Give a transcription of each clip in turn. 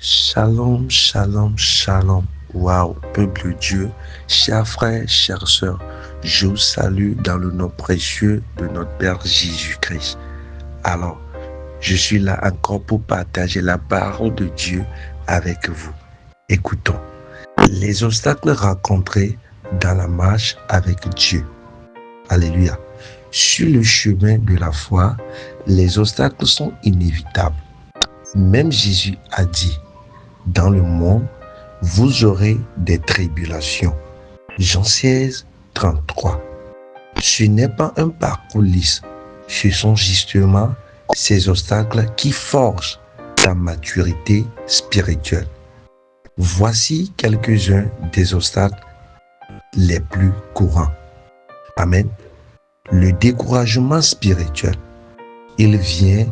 Shalom, shalom, shalom. Waouh, peuple de Dieu, chers frères, chères sœurs, je vous salue dans le nom précieux de notre Père Jésus-Christ. Alors, je suis là encore pour partager la parole de Dieu avec vous. Écoutons. Les obstacles rencontrés dans la marche avec Dieu. Alléluia. Sur le chemin de la foi, les obstacles sont inévitables. Même Jésus a dit, dans le monde, vous aurez des tribulations. Jean 16, 33. Ce n'est pas un parcours lisse. Ce sont justement ces obstacles qui forgent ta maturité spirituelle. Voici quelques-uns des obstacles les plus courants. Amen. Le découragement spirituel. Il vient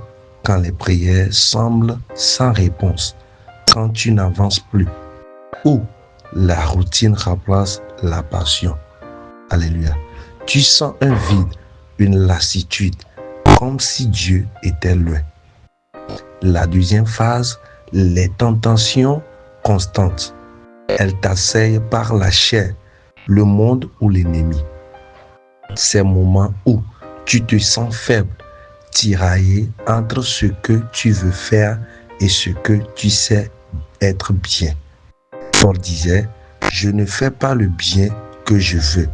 quand les prières semblent sans réponse, quand tu n'avances plus, ou la routine remplace la passion. Alléluia. Tu sens un vide, une lassitude, comme si Dieu était loin. La deuxième phase, les tentations constantes. Elles t'assaillent par la chair, le monde ou l'ennemi. Ces moments où tu te sens faible, tiraillé entre ce que tu veux faire et ce que tu sais être bien. Paul disait, je ne fais pas le bien que je veux.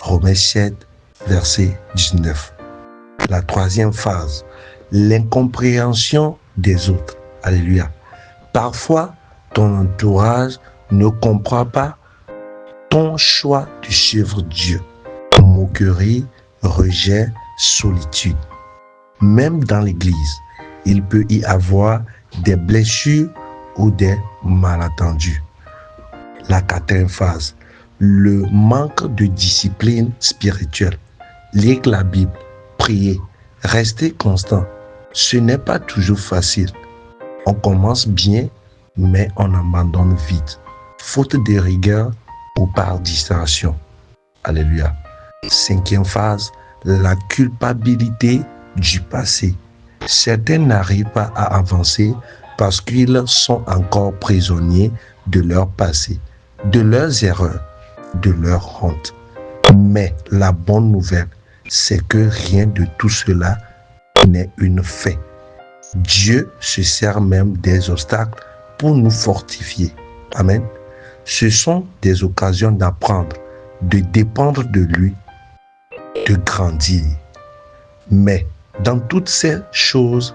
Romains 7, verset 19. La troisième phase, l'incompréhension des autres. Alléluia. Parfois, ton entourage ne comprend pas ton choix de suivre Dieu. Moquerie, rejet, solitude. Même dans l'église, il peut y avoir des blessures ou des malentendus. La quatrième phase, le manque de discipline spirituelle. Lire la Bible, prier, rester constant. Ce n'est pas toujours facile. On commence bien, mais on abandonne vite. Faute de rigueur ou par distraction. Alléluia. Cinquième phase, la culpabilité du passé. Certains n'arrivent pas à avancer parce qu'ils sont encore prisonniers de leur passé, de leurs erreurs, de leur honte. Mais la bonne nouvelle, c'est que rien de tout cela n'est une fin. Dieu se sert même des obstacles pour nous fortifier. Amen. Ce sont des occasions d'apprendre, de dépendre de lui, de grandir. Mais dans toutes ces choses,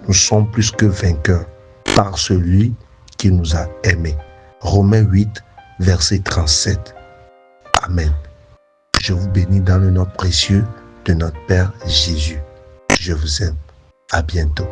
nous sommes plus que vainqueurs par celui qui nous a aimés. Romains 8, verset 37. Amen. Je vous bénis dans le nom précieux de notre Père Jésus. Je vous aime. À bientôt.